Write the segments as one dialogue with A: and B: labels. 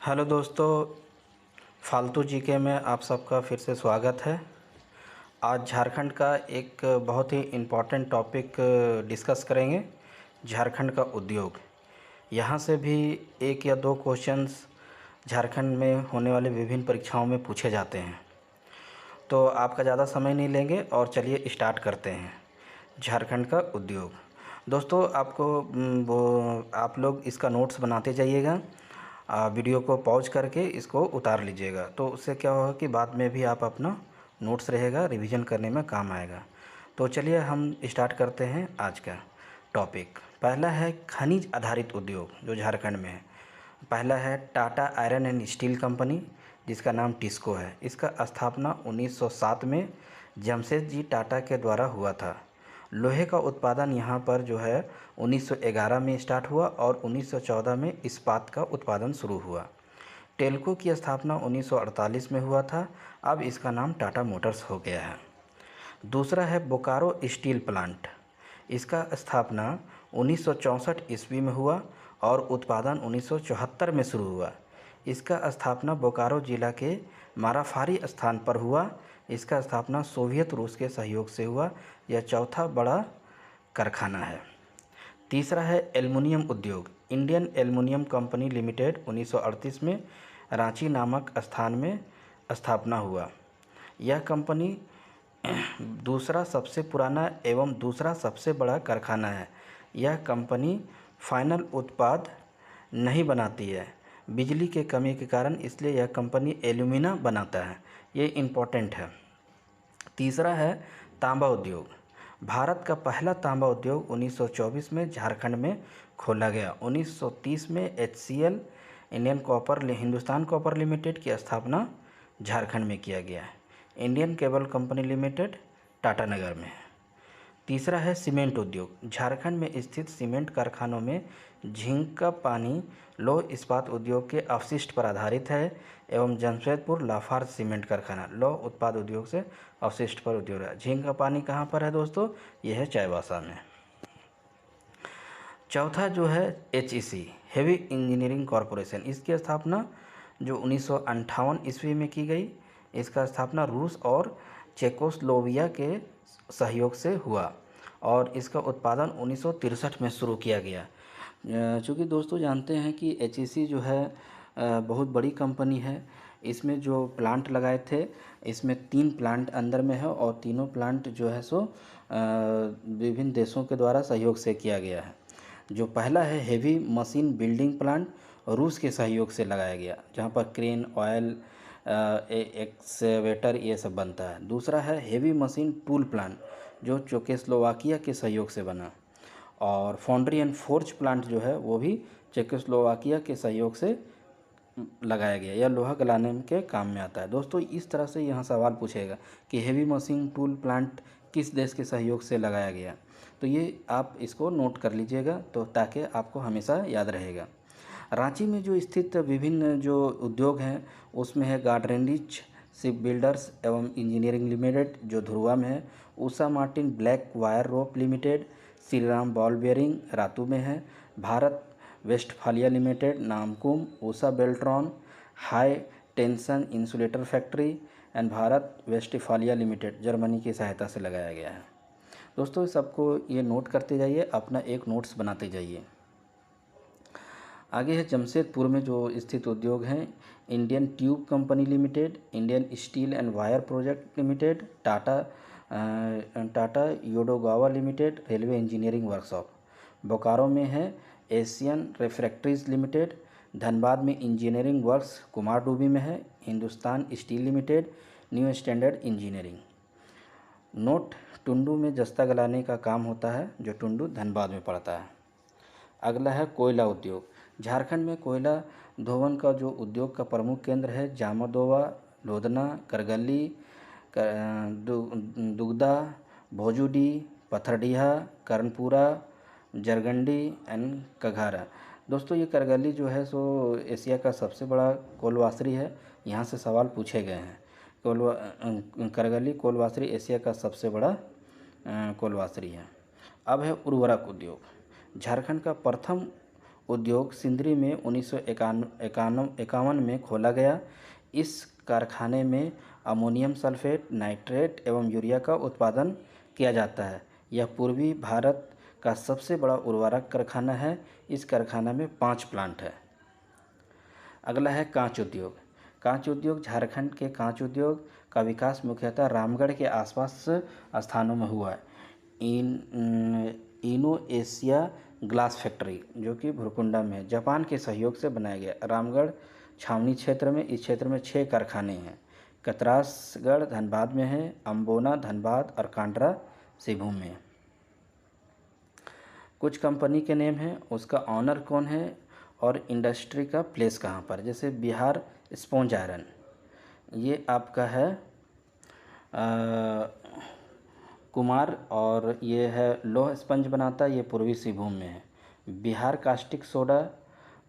A: Hello दोस्तों, फालतू GK में आप सबका फिर से स्वागत है। आज झारखंड का एक बहुत ही इम्पोर्टेंट टॉपिक डिस्कस करेंगे। झारखंड का उद्योग। यहाँ से भी एक या दो क्वेश्चंस झारखंड में होने वाले विभिन्न परीक्षाओं में पूछे जाते हैं। तो आपका ज़्यादा समय नहीं लेंगे और चलिए स्टार्ट करते हैं। झारखंड का उद्योग। दोस्तों आपको वो आप लोग इसका नोट्स बनाते जाइएगा। वीडियो को पॉज करके इसको उतार लीजिएगा, तो उससे क्या होगा कि बाद में भी आप अपना नोट्स रहेगा, रिवीजन करने में काम आएगा। तो चलिए हम स्टार्ट करते हैं आज का टॉपिक। पहला है खनिज आधारित उद्योग जो झारखंड में है। पहला है Tata iron and steel company, जिसका नाम टिस्को है। इसका स्थापना 1907 में जमशेदजी टाटा के द्वारा हुआ था। लोहे का उत्पादन यहाँ पर जो है 1911 में स्टार्ट हुआ और 1914 में इस्पात का उत्पादन शुरू हुआ। टेल्को की स्थापना 1948 में हुआ था। अब इसका नाम टाटा मोटर्स हो गया है। दूसरा है बोकारो स्टील प्लांट। इसका स्थापना 1964 ईस्वी में हुआ और उत्पादन 1974 में शुरू हुआ। इसका स्थापना बोकारो जिला के माराफारी स्थान पर हुआ। इसका स्थापना सोवियत रूस के सहयोग से हुआ। यह चौथा बड़ा कारखाना है। तीसरा है एल्युमिनियम उद्योग। इंडियन एल्युमिनियम कंपनी लिमिटेड 1938 में रांची नामक स्थान में स्थापना हुआ। यह कंपनी दूसरा सबसे पुराना एवं दूसरा सबसे बड़ा कारखाना है। यह कंपनी फाइनल उत्पाद नहीं बनाती है बिजली के कमी के कारण, इसलिए यह कंपनी एल्यूमिना बनाता है। ये इम्पोर्टेंट है। तीसरा है तांबा उद्योग। भारत का पहला तांबा उद्योग 1924 में झारखंड में खोला गया। 1930 में HCL हिंदुस्तान कॉपर लिमिटेड की स्थापना झारखंड में किया गया है। Indian cable company limited Tatanagar में है। तीसरा है सीमेंट उद्योग। झारखंड में स्थित सीमेंट कारखानों में झींग का पानी लौह इस्पात उद्योग के अवशिष्ट पर आधारित है एवं जमशेदपुर लाफार्ज सीमेंट कारखाना लौह उत्पाद उद्योग से अवशिष्ट पर उद्योग है। झींग का पानी कहाँ पर है दोस्तों? यह है चाईबासा में। चौथा जो है HEC हेवी इंजीनियरिंग कॉरपोरेशन। इसकी स्थापना जो 1958 ईस्वी में की गई। इसका स्थापना रूस और चेकोस्लोविया के सहयोग से हुआ और इसका उत्पादन 1963 में शुरू किया गया। चूँकि दोस्तों जानते हैं कि HEC जो है बहुत बड़ी कंपनी है। इसमें जो प्लांट लगाए थे, इसमें 3 प्लांट अंदर में है और तीनों प्लांट जो है सो विभिन्न देशों के द्वारा सहयोग से किया गया है। जो पहला है हेवी मशीन बिल्डिंग प्लांट, रूस के सहयोग से लगाया गया, जहाँ पर क्रेन, ऑयल, एक्सवेटर ये सब बनता है। दूसरा है हेवी मशीन टूल प्लांट जो चेकोस्लोवाकिया के सहयोग से बना। और फाउंड्री एंड फोर्ज प्लांट जो है वो भी चेकोस्लोवाकिया के सहयोग से लगाया गया। यह लोहा गलाने के काम में आता है। दोस्तों इस तरह से यहाँ सवाल पूछेगा कि हेवी मशीन टूल प्लांट किस देश के सहयोग से लगाया गया, तो ये आप इसको नोट कर लीजिएगा तो ताकि आपको हमेशा याद रहेगा। रांची में जो स्थित विभिन्न जो उद्योग हैं उसमें है गार्डनरिच शिप बिल्डर्स एवं इंजीनियरिंग लिमिटेड जो धुरवा में है, Usha Martin black wire rope limited, Shri Ram ball bearing Ratu में है, Bharat Westfalia limited Namkum, Usha Beltron high tension insulator factory and Bharat Westfalia limited Germany की सहायता से लगाया गया है। दोस्तों सबको ये नोट करते जाइए, अपना एक नोट्स बनाते जाइए। आगे है जमशेदपुर में जो स्थित उद्योग हैं Indian tube company limited, Indian steel and wire project limited, Tata Yodogawa limited, railway engineering workshop. Bokaro में है एशियन रिफ्रैक्टरीज लिमिटेड, धनबाद में इंजीनियरिंग वर्क्स कुमारडूबी में है, Hindustan steel limited, new standard engineering. Note Tundu में जस्ता गलाने का काम होता है जो टुंडू धनबाद में पड़ता है। अगला है कोयला उद्योग। झारखंड में कोयला धोवन का जो उद्योग का प्रमुख केंद्र है जामोदोवा, लोधना, करगली, दुगदा, भोजूडी, पथरडीहा, कर्णपुरा, जरगंडी एंड कघारा। दोस्तों ये करगली जो है सो एशिया का सबसे बड़ा कोलवासरी है। यहाँ से सवाल पूछे गए हैं। करगली कोलवासरी एशिया का सबसे बड़ा कोलवासरी है। अब है उर्वरक उद्योग। झारखंड का प्रथम उद्योग सिंदरी में 1951 में खोला गया। इस कारखाने में अमोनियम सल्फेट, नाइट्रेट एवं यूरिया का उत्पादन किया जाता है। यह पूर्वी भारत का सबसे बड़ा उर्वरक कारखाना है। इस कारखाना में 5 प्लांट है। अगला है कांच उद्योग। कांच उद्योग झारखंड के कांच उद्योग का विकास मुख्यतः रामगढ़ के आसपास स्थानों में हुआ है। इनो एशिया ग्लास फैक्ट्री जो कि भुरकुंडा में है, जापान के सहयोग से बनाया गया। रामगढ़ छावनी क्षेत्र में, इस क्षेत्र में 6 कारखाने हैं। कतरासगढ़ धनबाद में है, अम्बोना धनबाद और कांडरा सिभूम में। कुछ कंपनी के नेम हैं, उसका ऑनर कौन है और इंडस्ट्री का प्लेस कहाँ पर। जैसे बिहार स्पॉन्ज आयरन, ये आपका है कुमार, और ये है लोह स्पंज बनाता है, ये पूर्वी सिंहभूम में है। बिहार कास्टिक सोडा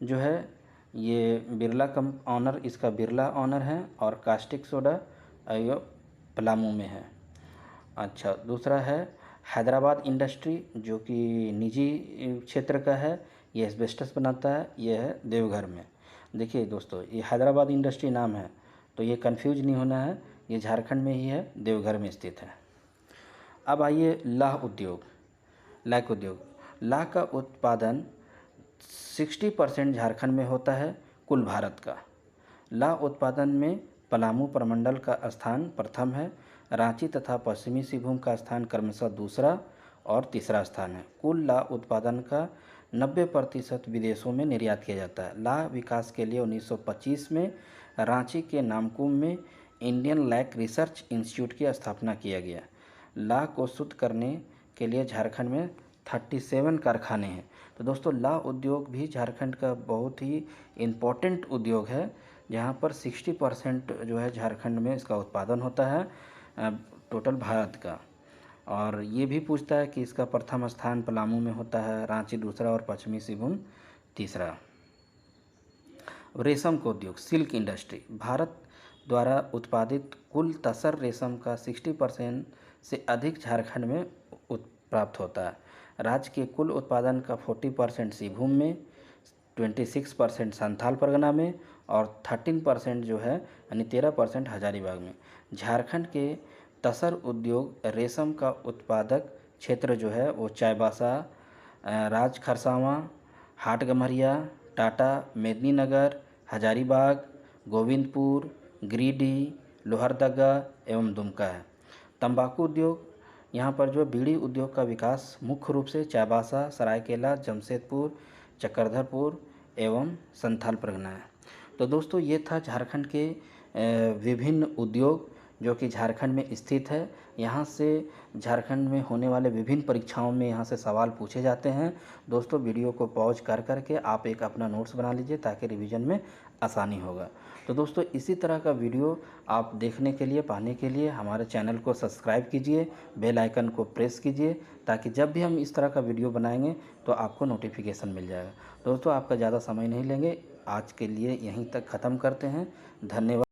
A: जो है ये बिरला ऑनर, इसका बिरला ऑनर है, और कास्टिक सोडा ये पलामू में है। अच्छा, दूसरा है हैदराबाद इंडस्ट्री जो कि निजी क्षेत्र का है, ये एस्बेस्टस बनाता है, ये है देवघर में। देखिए दोस्तों, ये हैदराबाद इंडस्ट्री नाम है तो ये कंफ्यूज नहीं होना है, ये झारखंड में ही है, देवघर में स्थित है। अब आइए लाह उद्योग। लाह का उत्पादन 60% झारखंड में होता है कुल भारत का। लाह उत्पादन में पलामू प्रमंडल का स्थान प्रथम है। रांची तथा पश्चिमी सिंहभूम का स्थान क्रमशः दूसरा और तीसरा स्थान है। कुल लाह उत्पादन का 90% विदेशों में निर्यात किया जाता है। लाह विकास के लिए 1925 में रांची के नामकुम में इंडियन लैक रिसर्च इंस्टीट्यूट की स्थापना किया गया। लाह को शुद्ध करने के लिए झारखंड में 37 कारखाने हैं। तो दोस्तों, लाह उद्योग भी झारखंड का बहुत ही इम्पोर्टेंट उद्योग है, जहाँ पर 60% जो है झारखंड में इसका उत्पादन होता है टोटल भारत का। और ये भी पूछता है कि इसका प्रथम स्थान पलामू में होता है, रांची दूसरा और पश्चिमी सिंहभूम तीसरा। रेशम का उद्योग, सिल्क इंडस्ट्री, भारत द्वारा उत्पादित कुल तसर रेशम का 60% से अधिक झारखंड में प्राप्त होता है। राज्य के कुल उत्पादन का 40% सिंहभूम में, 26% संथाल परगना में और 13% जो है यानी 13% हजारीबाग में। झारखंड के तसर उद्योग रेशम का उत्पादक क्षेत्र जो है वो चाईबासा, राज खरसावां, हाटगम्हरिया, टाटा, मेदिनीनगर, हजारीबाग, गोविंदपुर, गिरिडीह, लोहरदगा एवं दुमका है। तंबाकू उद्योग, यहाँ पर जो बीड़ी उद्योग का विकास मुख्य रूप से चाईबासा, सरायकेला, जमशेदपुर, चक्रधरपुर एवं संथाल परगना है। तो दोस्तों, ये था झारखंड के विभिन्न उद्योग जो कि झारखंड में स्थित है। यहाँ से झारखंड में होने वाले विभिन्न परीक्षाओं में यहाँ से सवाल पूछे जाते हैं। दोस्तों, वीडियो को पॉज कर करके आप एक अपना नोट्स बना लीजिए ताकि रिवीजन में आसानी होगा। तो दोस्तों, इसी तरह का वीडियो आप देखने के लिए, पाने के लिए हमारे चैनल को सब्सक्राइब कीजिए, बेल आइकन को प्रेस कीजिए ताकि जब भी हम इस तरह का वीडियो बनाएंगे तो आपको नोटिफिकेशन मिल जाएगा। दोस्तों, आपका ज़्यादा समय नहीं लेंगे, आज के लिए यहीं तक ख़त्म करते हैं। धन्यवाद।